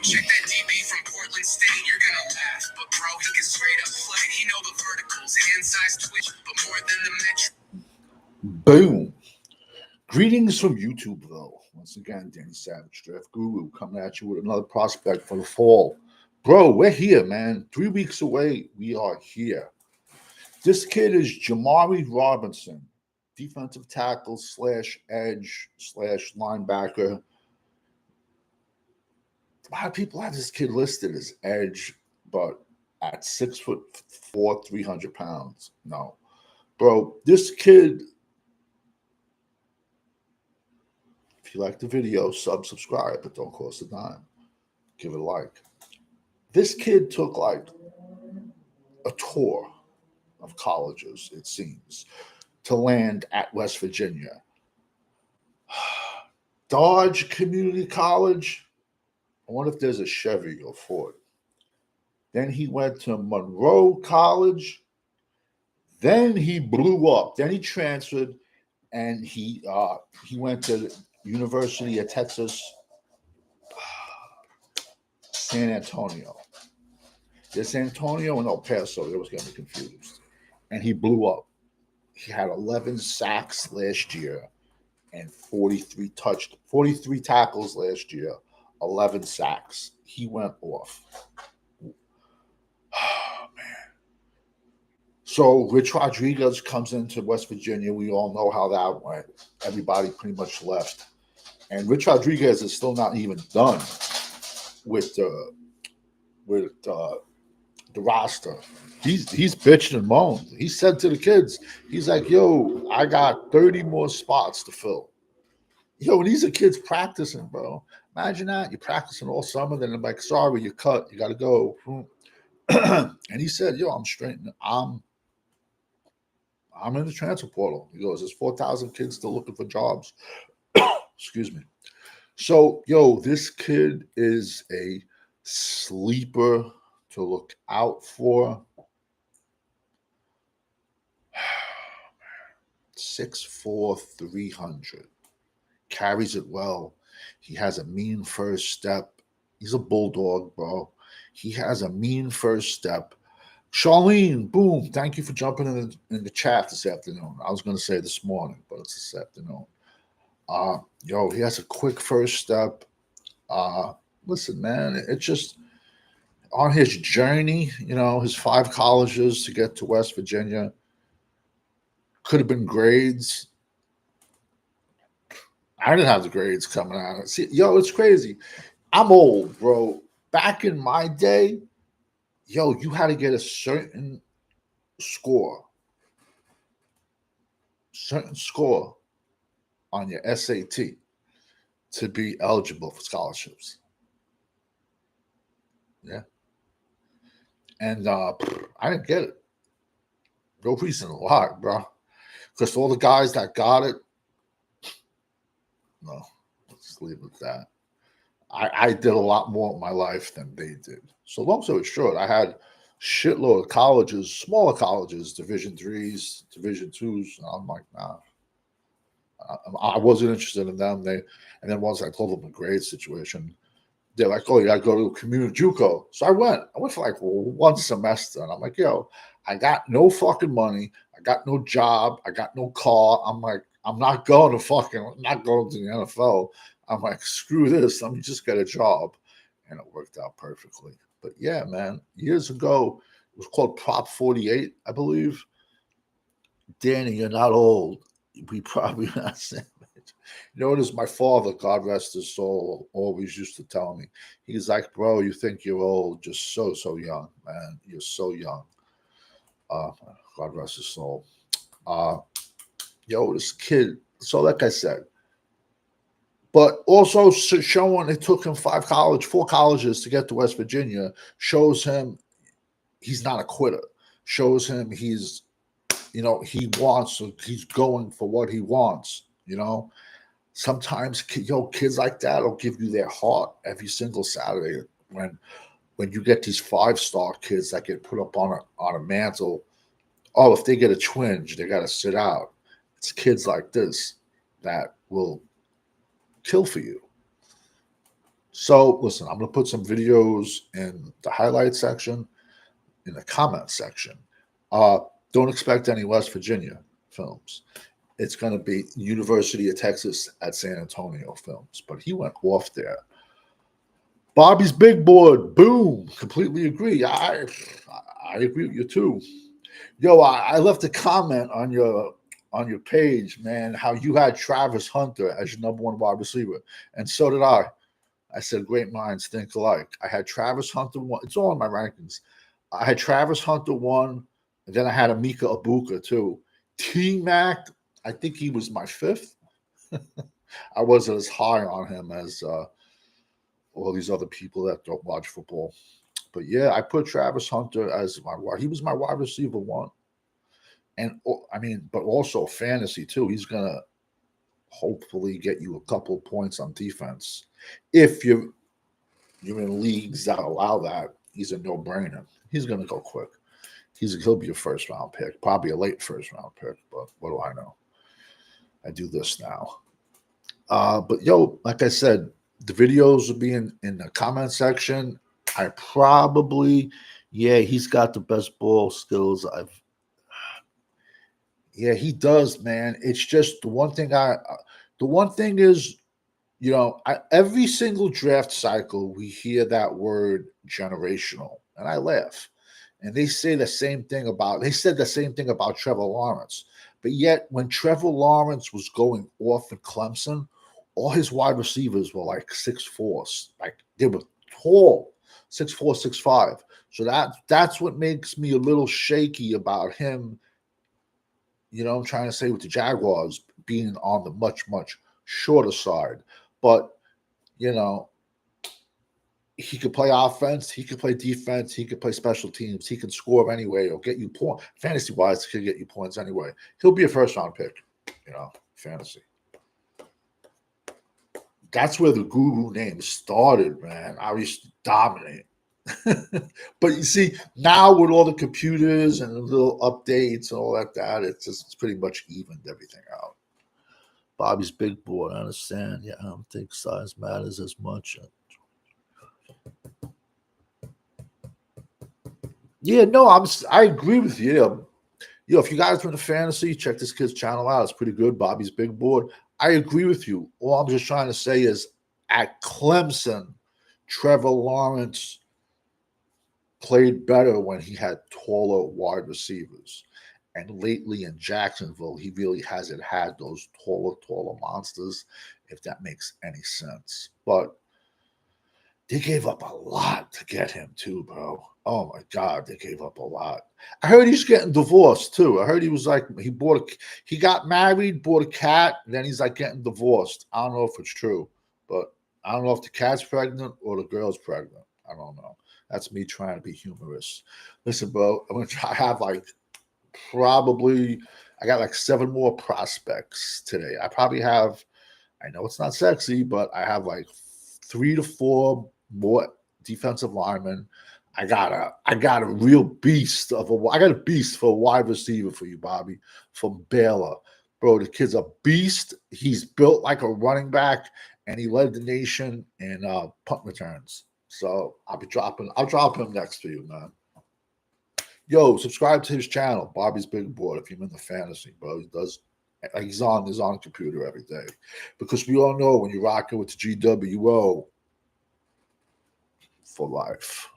check that DB from Portland State. You're gonna laugh, but bro, he can straight up play. He know the verticals, hand size twitch, but more than the metric. Boom. Greetings from YouTube, though. Once again, Danny Savage, Draft Guru, coming at you with another prospect for the fall. Bro, we're here, man. 3 weeks away, we are here. This kid is Jimmori Robinson, defensive tackle slash edge slash linebacker. A lot of people have this kid listed as edge, but at 6'4", 300 pounds. No. Bro, this kid, if you like the video, subscribe, but don't cost a dime. Give it a like. This kid took like a tour of colleges, it seems, to land at West Virginia. Dodge Community College. I wonder if there's a Chevy or Ford. Then he went to Monroe College. Then he blew up. Then he transferred, and he went to the University of Texas, San Antonio. There's San Antonio and El Paso. They was getting confused. And he blew up. He had 11 sacks last year and 43 tackles last year, 11 sacks. He went off. Oh, man. So Rich Rodriguez comes into West Virginia. We all know how that went. Everybody pretty much left. And Rich Rodriguez is still not even done with the roster. He's bitching and moaned. He said to the kids, he's like, yo, I got 30 more spots to fill. Yo, and these are kids practicing, bro. Imagine that. You're practicing all summer, then they're like, sorry, you cut. You got to go. And he said, yo, I'm straightening. I'm in the transfer portal. He goes, there's 4,000 kids still looking for jobs. Excuse me. So, yo, this kid is a sleeper to look out for. 6'4", 300. Carries it well. He has a mean first step. He's a bulldog, bro. He has a mean first step. Charlene, boom. Thank you for jumping in the chat this afternoon. I was going to say this morning, but it's this afternoon. Yo, he has a quick first step. Listen, man, it's just on his journey, his 5 colleges to get to West Virginia. Could have been grades. I didn't have the grades coming out. See, yo, it's crazy. I'm old, bro. Back in my day, yo, you had to get a certain score on your SAT to be eligible for scholarships. Yeah. And I didn't get it. No reason a lot, bro. Because all the guys that got it, no, let's leave it at that. I did a lot more in my life than they did. So long story short, I had shitload of colleges, smaller colleges, Division IIIs, Division IIs. And I'm like, nah. I wasn't interested in them. And then once I told them the grade situation, they're like, oh, you got to go to community JUCO. So I went for like 1 semester. And I'm like, yo, I got no fucking money. I got no job. I got no car. I'm like, I'm not going to the NFL. I'm like, screw this. Let me just get a job. And it worked out perfectly. But yeah, man, years ago, it was called Prop 48, I believe. Danny, you're not old. We probably not same age. You know, it is my father, God rest his soul, always used to tell me. He's like, bro, you think you're old, just so young, man. You're so young. God rest his soul. Yo, this kid, so like I said, but also showing it took him 4 colleges to get to West Virginia shows him he's not a quitter. Shows him he's going for what he wants, Sometimes, kids like that will give you their heart every single Saturday when you get these 5-star kids that get put up on a mantle. Oh, if they get a twinge, they got to sit out. It's kids like this that will kill for you. So listen, I'm gonna put some videos in the highlight section, in the comment section. Uh, don't expect any West Virginia films. It's going to be University of Texas at San Antonio films, but he went off there. Bobby's Big Board, boom, completely agree. I agree with you too. Yo, I left a comment on your page, man, how you had Travis Hunter as your number one wide receiver, and so did I. I said great minds think alike. I had Travis Hunter one. It's all in my rankings. I had Travis Hunter one, and then I had Amika Abuka too. T Mac, I think he was my fifth. I wasn't as high on him as all these other people that don't watch football. But yeah, I put Travis Hunter as he was my wide receiver one, and I mean, but also fantasy too. He's gonna hopefully get you a couple of points on defense if you're in leagues that allow that. He's a no brainer. He's gonna go quick. He'll be a first round pick, probably a late first round pick. But what do I know? I do this now. But yo, like I said, the videos will be in the comment section. I probably, yeah, he's got the best ball skills I've. Yeah, he does, man. It's just the one thing is, every single draft cycle we hear that word generational, and I laugh. And they said the same thing about Trevor Lawrence. But yet, when Trevor Lawrence was going off at Clemson, all his wide receivers were like 6'4", like they were tall, 6'4", 6'5". So that's what makes me a little shaky about him. I'm trying to say with the Jaguars being on the much, much shorter side. But, you know, he could play offense, he could play defense, he could play special teams, he can score anyway or get you points. Fantasy wise, he could get you points anyway. He'll be a first round pick, fantasy. That's where the guru name started, man. I used to dominate. But you see, now with all the computers and the little updates and all it's pretty much evened everything out. Bobby's big board, I understand. Yeah, I don't think size matters as much. Yeah, no, I agree with you. If you guys are into fantasy, check this kid's channel out. It's pretty good. Bobby's big board. I agree with you. All I'm just trying to say is at Clemson, Trevor Lawrence played better when he had taller wide receivers. And lately in Jacksonville, he really hasn't had those taller monsters, if that makes any sense. But they gave up a lot to get him too, bro. Oh my God, they gave up a lot. I heard he's getting divorced too. I heard he was like he got married, bought a cat, and then he's like getting divorced. I don't know if it's true, but I don't know if the cat's pregnant or the girl's pregnant. I don't know. That's me trying to be humorous. Listen, bro, I'm gonna try. I have like probably I got like 7 more prospects today. I know it's not sexy, but I have like 3 to 4 more defensive linemen. I got a real beast I got a beast for a wide receiver for you, Bobby, from Baylor. Bro, the kid's a beast. He's built like a running back, and he led the nation in punt returns. So I'll drop him next to you, man. Yo, subscribe to his channel, Bobby's Big Board, if you're into fantasy, bro. He's on the computer every day. Because we all know when you're rocking with the GWO for life.